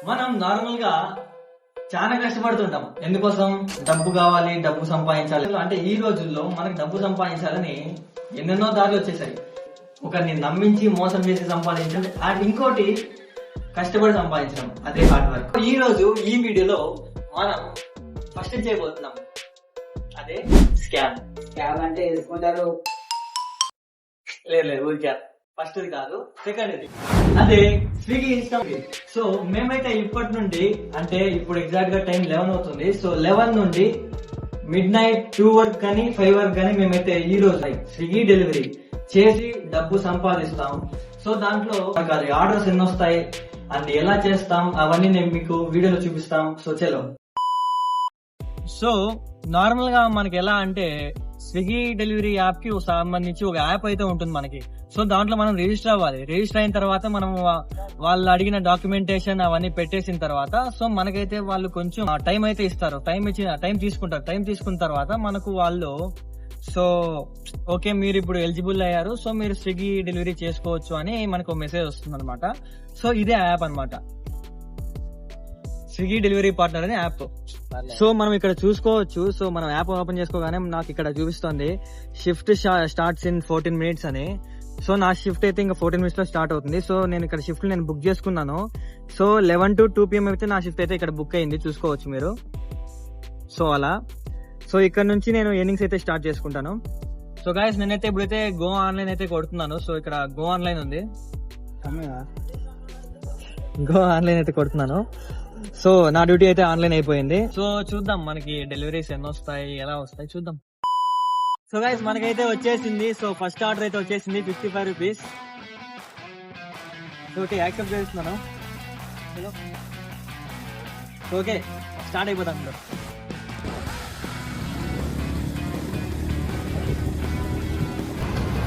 మనం నార్మల్ గా చాలా కష్టపడుతుంటాం. ఎందుకోసం? డబ్బు కావాలి, డబ్బు సంపాదించాలి. అంటే ఈ రోజుల్లో మనకు డబ్బు సంపాదించాలని ఎన్నెన్నో దారులు వచ్చేసాయి. ఒకరిని నమ్మించి మోసం చేసి సంపాదించండి, అండ్ ఇంకోటి కష్టపడి సంపాదించడం, అదే హార్డ్ వర్క్. ఈ రోజు ఈ వీడియోలో మనం ఫస్ట్ చేయబోతున్నాం, అదే స్కామ్. స్కామ్ అంటే ఎదుర్కొంటారు. లేదు ఊరికే ఫస్ట్ ఇది కాదు, సెకండ్ ఇది, అదే స్విగ్గీ ఇన్స్టా. సో మేమైతే ఇప్పటి నుండి, అంటే ఇప్పుడు ఎగ్జాక్ట్ గా టైం 11 అవుతుంది. సో 11 నుండి మిడ్ నైట్ 2 వరకు కానీ 5 వరకు కానీ మేమైతే ఈ రోజు స్విగ్గీ డెలివరీ చేసి డబ్బు సంపాదిస్తాం. సో దాంట్లో అది ఆర్డర్స్ ఎన్ని వస్తాయి అండ్ ఎలా చేస్తాం అవన్నీ నేను మీకు వీడియోలో చూపిస్తాం. సో చలో. సో నార్మల్ గా మనకి ఎలా అంటే స్విగ్గీ డెలివరీ యాప్ కి సంబంధించి ఒక యాప్ అయితే ఉంటుంది మనకి. సో దాంట్లో మనం రిజిస్టర్ అవ్వాలి. రిజిస్టర్ అయిన తర్వాత మనం వాళ్ళు అడిగిన డాక్యుమెంటేషన్ అవన్నీ పెట్టేసిన తర్వాత సో మనకైతే వాళ్ళు కొంచెం టైం అయితే ఇస్తారు. టైం తీసుకుంటారు. టైం తీసుకున్న తర్వాత మనకు వాళ్ళు సో ఓకే మీరు ఇప్పుడు ఎలిజిబుల్ అయ్యారు, సో మీరు స్విగ్గీ డెలివరీ చేసుకోవచ్చు అని మనకు మెసేజ్ వస్తుంది అనమాట. సో ఇదే యాప్ అనమాట, స్విగ్గీ డెలివరీ పార్ట్నర్ అనే యాప్. సో మనం ఇక్కడ చూసుకోవచ్చు. సో మనం యాప్ ఓపెన్ చేసుకోగానే నాకు ఇక్కడ చూపిస్తుంది షిఫ్ట్ స్టార్ట్స్ ఇన్ 14 minutes అని. సో నా షిఫ్ట్ అయితే ఇంకా 14 minutes లో స్టార్ట్ అవుతుంది. సో నేను ఇక్కడ షిఫ్ట్ నేను బుక్ చేసుకున్నాను. సో 11 to 2 PM అయితే నా షిఫ్ట్ అయితే ఇక్కడ బుక్ అయింది, చూసుకోవచ్చు మీరు. సో అలా సో ఇక్కడ నుంచి నేను ఎర్నింగ్స్ అయితే స్టార్ట్ చేసుకుంటాను. సో గైస్ నేనైతే ఇప్పుడైతే గో ఆన్లైన్ అయితే కొడుతున్నాను. సో ఇక్కడ గో ఆన్లైన్ ఉంది, గో ఆన్లైన్ అయితే కొడుతున్నాను. సో నా డ్యూటీ అయితే ఆన్లైన్ అయిపోయింది. సో చూద్దాం మనకి డెలివరీస్ ఎన్ని వస్తాయి, ఎలా వస్తాయి చూద్దాం. సో గైస్ మనకైతే వచ్చేసింది. సో ఫస్ట్ ఆర్డర్ అయితే వచ్చేసింది 55 రూపీస్. ఓకే యాక్సెప్ట్ చేస్తున్నాను. ఓకే స్టార్ట్ అయిపోతాం.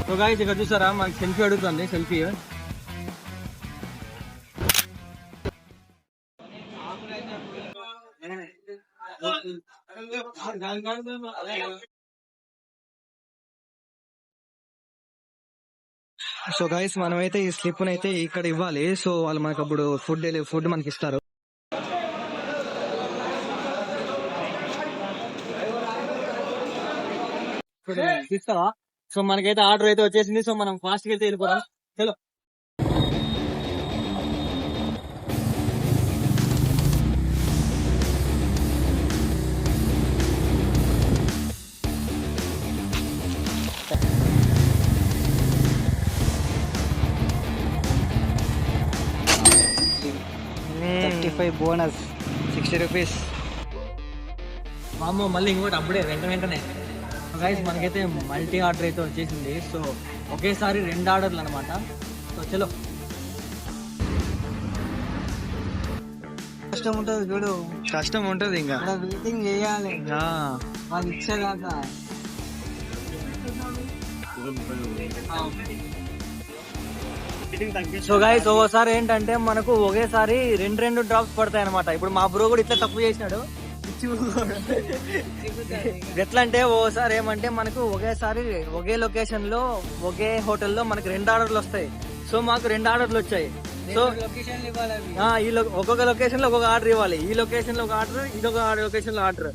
సో గైస్ ఇక్కడ చూసారా మనకి సెల్ఫీ అడుగుతుంది. సెల్ఫీ సో గైస్ మనమైతే ఈ స్లిప్ అయితే ఇక్కడ ఇవ్వాలి. సో వాళ్ళు మనకు అప్పుడు ఫుడ్ మనకి ఇస్తారు. ఇస్తావా? సో మనకైతే ఆర్డర్ అయితే వచ్చేసింది. సో మనం ఫాస్ట్ గా అయితే వెళ్ళిపోతాం. చలో. Bonus 60 rupees. మామూలు మళ్ళీ ఇంకోటి అప్పుడే వెంటనే. గైస్ మనకైతే మల్టీ ఆర్డర్ అయితే వచ్చేసింది. సో ఒకేసారి 2 ఆర్డర్లు అనమాట. సో చలో. కష్టం ఉంటుంది చూడు, కష్టం ఉంటుంది ఇంకా వెయిటింగ్ చేయాలి వాళ్ళు ఇచ్చేదాకా. సో గైస్ ఓసారి ఏంటంటే మనకు ఒకేసారి 2 డ్రాప్స్ పడతాయి అనమాట. ఇప్పుడు మా బ్రో కూడా ఇట్లా తప్పు చేసినాడు. ఎట్లా అంటే ఓసారి ఏమంటే మనకు ఒకేసారి ఒకే లొకేషన్ లో ఒకే హోటల్లో మనకి 2 ఆర్డర్లు వస్తాయి. సో మాకు 2 ఆర్డర్లు వచ్చాయి. సో ఒక్కొక్క లొకేషన్ లో ఒక్కొక్క ఆర్డర్ ఇవ్వాలి. ఈ లొకేషన్ లో ఒక ఆర్డర్, ఇదొక లొకేషన్ లో ఆర్డర్.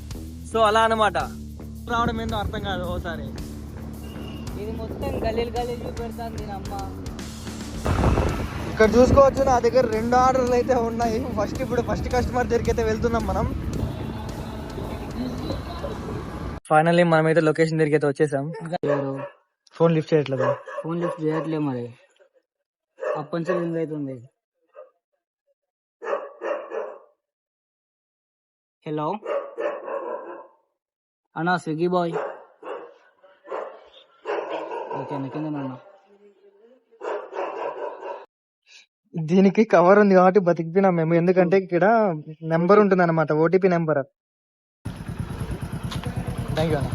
సో అలా అనమాట. రావడం ఏందో అర్థం కాదు ఓసారి. ఇది మొత్తం గలీలు పెడతాను నేను అమ్మ. ఇక్కడ చూసుకోవచ్చు నా దగ్గర 2 ఆర్డర్లు అయితే ఉన్నాయి. ఇప్పుడు ఫస్ట్ కస్టమర్ దగ్గరికి అయితే వెళ్తున్నాం మనం. ఫైనల్లీ మనమైతే లొకేషన్ దగ్గరికి అయితే వచ్చేసాం. ఫోన్ లిఫ్ట్ చేయట్లేదు. ఫోన్ లిఫ్ట్ చేయట్లే మరి, అప్పటి నుంచి రింగ్ అవుతుంది. హలో అన్నా, స్విగ్గీ బాయ్. ఓకే కిందనన్నా. దీనికి కవర్ ఉంది కాబట్టి బతికిపోయినాం మేము. ఎందుకంటే ఇక్కడ నెంబర్ ఉంటుంది అనమాట, ఓటీపీ నెంబర్. థ్యాంక్ యూ అన్న.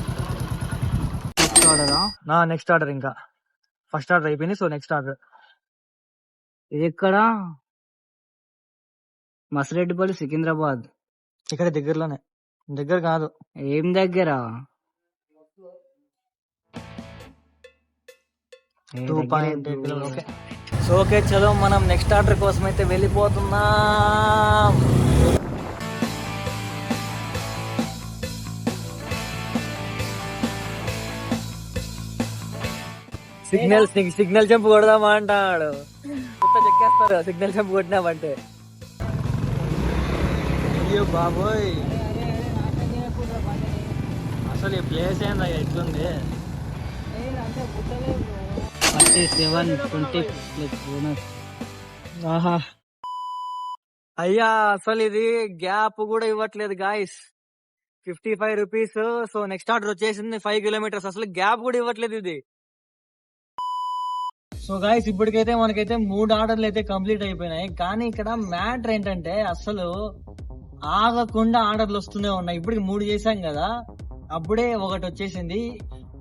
నెక్స్ట్ ఆర్డరా? నెక్స్ట్ ఆర్డర్, ఇంకా ఫస్ట్ ఆర్డర్ అయిపోయింది. So next order. ఇది ఎక్కడ? మసిరెడ్డిపల్లి, సికింద్రాబాద్. ఇక్కడ దగ్గరలోనే. దగ్గర కాదు. ఏం దగ్గర? 2.8 కిలోమీటర్స్. సో ఓకే చలో, మనం నెక్స్ట్ ఆర్డర్ కోసం అయితే వెళ్ళిపోతున్నాం. సిగ్నల్ జంప్ కొడదామా అంటాడు. చెక్కేస్తారు సిగ్నల్ జంప్ కొట్టినామంటే. అయ్యో బాబోయ్, అసలు ఈ ప్లేస్ ఏందా ఎట్లుంది. 47 20 బోనస్. ఆహా, అయ్యా అసలు ఇది గ్యాప్ కూడా ఇవ్వట్లేదు guys. 55 rupees. So next order వచ్చేసింది 5 కిలోమీటర్స్. అసలు గ్యాప్ కూడా ఇవ్వట్లేదు ఇది. సో గాయస్ ఇప్పటికైతే మనకైతే 3 ఆర్డర్లు అయితే కంప్లీట్ అయిపోయినాయి. కానీ ఇక్కడ మ్యాటర్ ఏంటంటే అసలు ఆగకుండా ఆర్డర్లు వస్తూనే ఉన్నాయి. ఇప్పటికి 3 చేసాం కదా, అప్పుడే ఒకటి వచ్చేసింది.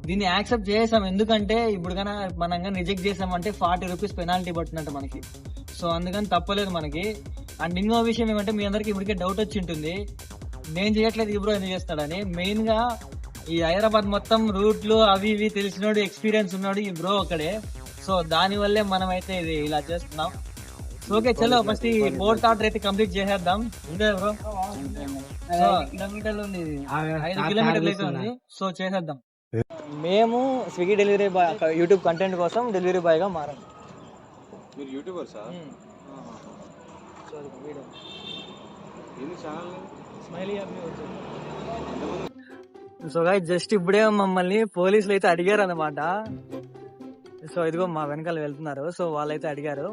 దీన్ని యాక్సెప్ట్ చేసాం, ఎందుకంటే ఇప్పుడు కన్నా మనం రిజెక్ట్ చేసామంటే 40 రూపీస్ పెనాల్టీ పట్టినట్టు మనకి. సో అందుకని తప్పలేదు మనకి. అండ్ ఇంకో విషయం ఏమంటే, మీ అందరికి ఇప్పటికే డౌట్ వచ్చి ఉంటుంది, నేను చేయట్లేదు ఈ బ్రో ఎందుకు చేస్తాడని. మెయిన్ గా ఈ హైదరాబాద్ మొత్తం రూట్లు అవి ఇవి తెలిసినోడు, ఎక్స్పీరియన్స్ ఉన్నాడు ఈ బ్రో ఒకడే. సో దాని వల్లే మనం అయితే ఇది ఇలా చేస్తున్నాం. ఓకే చలో ఫస్ట్ ఈ 4th ఆర్డర్ అయితే కంప్లీట్ చేసేద్దాం. ఇదే బ్రో 5 కిలోమీటర్లు ఉంది. 5 కిలోమీటర్లు అయితే ఉంది. సో చేసేద్దాం. మేము Swiggy delivery boy, YouTube content కోసం డెలివరీ బాయ్ గా మారాం. మీరు యూట్యూబర్సా? సో గాయ్స్ జస్ట్ ఇప్పుడే మమ్మల్ని పోలీసులు అయితే అడిగారు అన్నమాట. సో ఇదిగో మా వెనకాల వెళ్తున్నారు. సో వాళ్ళైతే అడిగారు.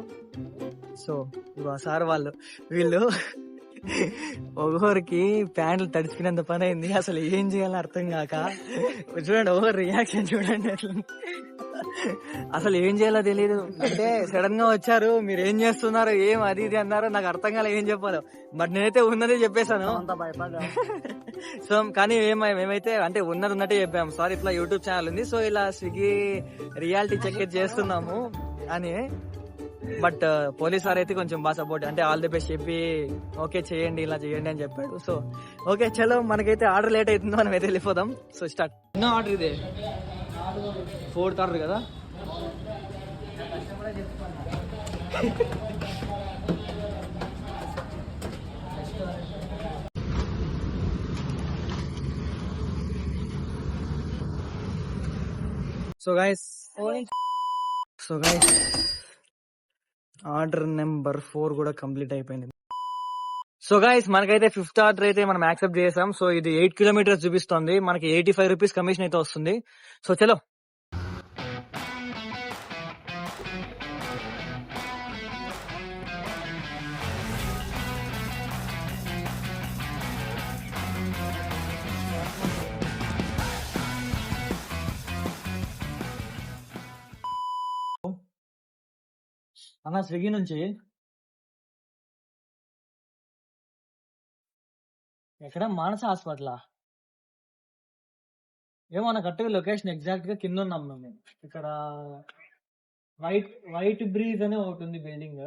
సో ఇదిగో సార్ వీళ్ళు ఒకరికి ప్యాంట్లు తడిచిపోయినంత పని అయింది. అసలు ఏం చేయాలో అర్థం కాక చూడండి, ఒకరు రియాక్షన్ చూడండి అట్లా. అసలు ఏం చేయాలో తెలియదు. అంటే సడన్ గా వచ్చారు, మీరు ఏం చేస్తున్నారు, ఏం అది ఇది అన్నారు. నాకు అర్థం కాలే ఏం చెప్పాలో. బట్ నేనైతే ఉన్నదే చెప్పేశాను. సో కానీ మేమైతే అంటే ఉన్నట్టే చెప్పాము, సార్ ఇట్లా యూట్యూబ్ ఛానల్ ఉంది, సో ఇలా స్విగ్గీ రియాలిటీ చెక్ చేస్తున్నాము అని. బట్ పోలీస్ సార్ అయితే కొంచెం బాగా సపోర్ట్, అంటే ఆల్ ది బెస్ట్ చెప్పి ఓకే చేయండి ఇలా చేయండి అని చెప్పాడు. సో ఓకే చలో, మనకైతే ఆర్డర్ లేట్ అవుతుందో మనం అయితే వెళ్ళిపోదాం. So start. ఎన్నో ఆర్డర్ ఇదే? 4th ఆర్డర్ కదా. సో గైస్ ఆర్డర్ నెంబర్ 4 కూడా కంప్లీట్ అయిపోయింది. సో గైస్ మనకైతే 5th ఆర్డర్ అయితే మనం యాక్సెప్ట్ చేసాం. సో ఇది 8 కిలోమీటర్స్ చూపిస్తుంది. మనకి 85 రూపీస్ కమిషన్ అయితే వస్తుంది. సో చలో. అన్న స్విగ్గీ నుంచి ఎక్కడ మానస హాస్పిటల్ ఏమో నాకు కరెక్ట్గా లొకేషన్ ఎగ్జాక్ట్ గా కింద ఉన్నాం మేము. ఇక్కడ వైట్ బ్రీజ్ అనే ఒకటి ఉంది బిల్డింగ్.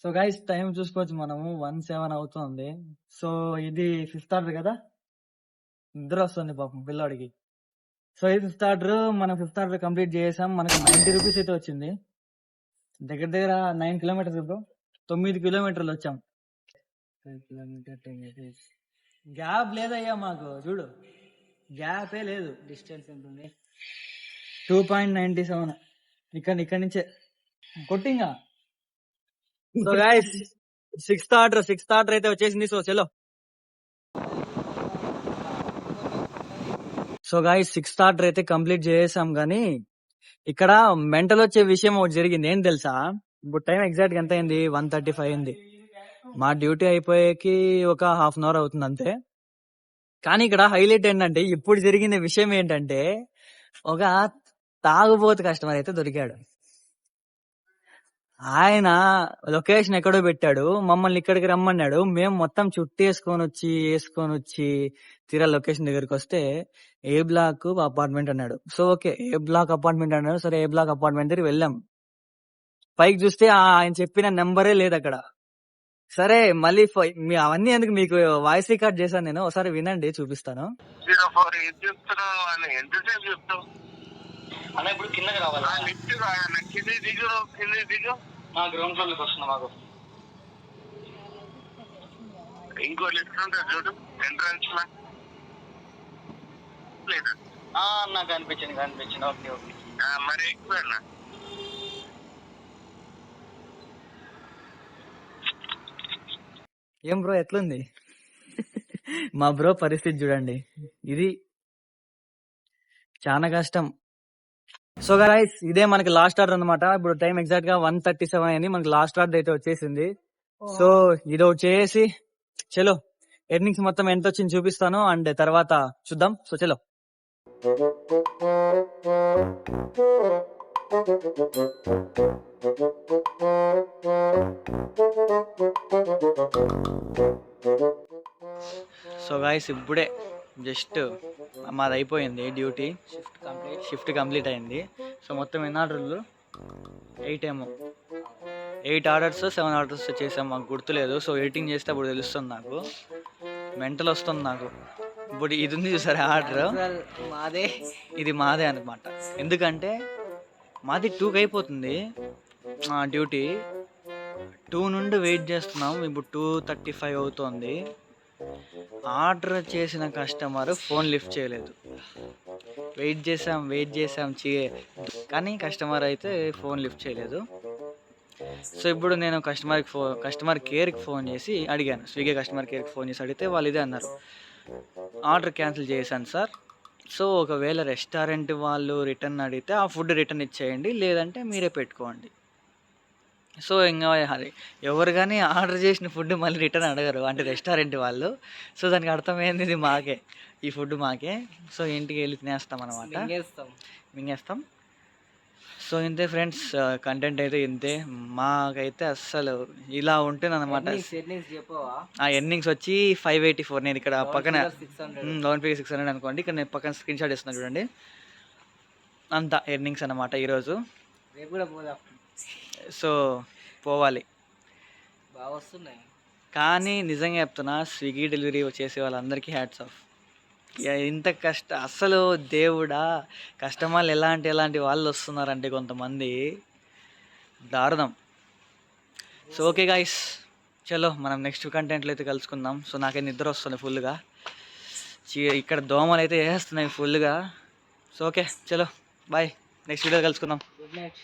సో గైస్ టైం చూసుకోవచ్చు మనము, 1:07 అవుతుంది. సో ఇది 5th ఆర్డర్ కదా, నిద్ర వస్తుంది పాపం పిల్లాడికి. సో ఇది 5th ఆర్డర్. మనం 5th ఆర్డర్ కంప్లీట్ చేసాం. మనకి 90 రూపీస్ అయితే వచ్చింది. దగ్గర దగ్గర 9 కిలోమీటర్స్ ఇప్పుడు 9 కిలోమీటర్లు వచ్చాం. 5 కిలోమీటర్ 10 rupees. గ్యాప్ లేదయ్యా మాకు, చూడు గ్యాపే లేదు. డిస్టెన్స్ ఎంత ఉంది? 2.97. ఇక్కడ నుంచే కొట్టింగా. సో గైస్ 6th ఆర్డర్ అయితే వచ్చేసింది. సో చలో. సో గైస్ 6th ఆర్డర్ అయితే కంప్లీట్ చేసాం. కానీ ఇక్కడ మెంటల్ వచ్చే విషయం ఒకటి జరిగింది. ఏం తెలుసా, ఇప్పుడు టైం ఎగ్జాక్ట్ గా ఎంత అయింది? 1:35 అయింది. మా డ్యూటీ అయిపోయేకి ఒక హాఫ్ అన్ అవర్ అవుతుంది అంతే. కానీ ఇక్కడ హైలైట్ ఏంటంటే, ఇప్పుడు జరిగిన విషయం ఏంటంటే, ఒక తాగుబోతు కస్టమర్ అయితే దొరికాడు. ఆయన లొకేషన్ ఎక్కడో పెట్టాడు, మమ్మల్ని ఇక్కడికి రమ్మన్నాడు. మేము మొత్తం వేసుకొని వచ్చి తీరా లొకేషన్ దగ్గరికి వస్తే ఏ బ్లాక్ అపార్ట్మెంట్ అన్నాడు. సో ఓకే ఏ బ్లాక్ అపార్ట్మెంట్ అన్నాడు. సరే ఏ బ్లాక్ అపార్ట్మెంట్ దగ్గర వెళ్ళాం. పైకి చూస్తే ఆయన చెప్పిన నెంబరే లేదు అక్కడ. సరే మళ్ళీ అవన్నీ ఎందుకు, మీకు వాయిస్ రికార్డ్ చేశాను నేను, ఒకసారి వినండి చూపిస్తాను. అన్న ఇప్పుడు కిందకి రావాలా? గ్రౌండ్ ఫ్లోర్ లోకి వస్తున్నా మాకు. ఇంకో లిఫ్ట్ ఉంటుంది చూడు ఎంట్రన్స్ లో. నాకు కనిపించింది ఓకే ఓకే. మరి ఎక్కువ ఏం బ్రో ఎట్లుంది? మా బ్రో పరిస్థితి చూడండి, ఇది చాలా కష్టం. సో గైస్ ఇదే మనకి లాస్ట్ ఆర్డర్ అన్నమాట. ఇప్పుడు టైం ఎగ్జాక్ట్ గా 1:37 అయింది. మనకి లాస్ట్ ఆర్డర్ అయితే వచ్చేసింది. సో ఇది ఒకటి చేసి చలో ఎర్నింగ్స్ మొత్తం ఎంత వచ్చింది చూపిస్తాను, అండ్ తర్వాత చూద్దాం. సో చలో. సో గాయస్ ఇప్పుడే జస్ట్ మాది అయిపోయింది డ్యూటీ, షిఫ్ట్ కంప్లీట్ అయింది. సో మొత్తం ఎన్ని ఆర్డర్లు? 8 ఏమో, 8 ఆర్డర్స్ 7 ఆర్డర్స్ చేసాం, మాకు గుర్తులేదు. సో ఎడిటింగ్ చేస్తే అప్పుడు తెలుస్తుంది నాకు, మెంటల్ వస్తుంది నాకు. ఇప్పుడు ఇది ఉంది చూసారా ఆర్డర్, మాదే. ఇది మాదే అనమాట. ఎందుకంటే మాది 2కి అయిపోతుంది డ్యూటీ, 2 నుండి వెయిట్ చేస్తున్నాం. ఇప్పుడు 2:35 అవుతుంది. ఆర్డర్ చేసిన కస్టమర్ ఫోన్ లిఫ్ట్ చేయలేదు. వెయిట్ చేసాం కానీ కస్టమర్ అయితే ఫోన్ లిఫ్ట్ చేయలేదు. సో ఇప్పుడు నేను కస్టమర్ కేర్కి ఫోన్ చేసి అడిగాను, స్విగ్గీ కస్టమర్ కేర్కి ఫోన్ చేసి అడిగితే వాళ్ళు ఇదే అన్నారు, ఆర్డర్ క్యాన్సిల్ చేశాను సార్. సో ఒకవేళ రెస్టారెంట్ వాళ్ళు రిటర్న్ అడిగితే ఆ ఫుడ్ రిటర్న్ ఇచ్చేయండి, లేదంటే మీరే పెట్టుకోండి. సో ఇంకా ఎవరు కానీ ఆర్డర్ చేసిన ఫుడ్ మళ్ళీ రిటర్న్ అడగరు, అంటే రెస్టారెంట్ వాళ్ళు. సో దానికి అర్థమైంది ఇది మాకే, ఈ ఫుడ్ మాకే. సో ఇంటికి వెళ్ళి తినేస్తాం అనమాట, మింగేస్తాం. సో ఇంతే ఫ్రెండ్స్, కంటెంట్ అయితే ఇంతే. మాకైతే అస్సలు ఇలా ఉంటుందన్నమాట. ఆ ఎర్నింగ్స్ వచ్చి 584. నేను ఇక్కడ పక్కన లోన్ ఫిగర్ 600 అనుకోండి, ఇక్కడ నేను పక్కన స్క్రీన్ షాట్ ఇస్తున్నాను చూడండి. అంత ఎర్నింగ్స్ అన్నమాట ఈరోజు. రేపు కూడా పోదాం. సో పోవాలి, బాగా వస్తున్నాయి. కానీ నిజంగా చెప్తున్నా, స్విగ్గీ డెలివరీ చేసే వాళ్ళందరికీ హ్యాట్స్ ఆఫ్. ఇంత అస్సలు దేవుడా, కస్టమర్లు ఎలాంటి వాళ్ళు వస్తున్నారంటే కొంతమంది దారుణం. సో ఓకే గాయస్, చలో మనం నెక్స్ట్ కంటెంట్లో అయితే కలుసుకుందాం. సో నాకైతే నిద్ర వస్తుంది ఫుల్గా, ఇక్కడ దోమలు అయితే వేస్తున్నాయి ఫుల్గా. సో ఓకే చలో బాయ్, నెక్స్ట్ వీడియో కలుసుకుందాం. Good night.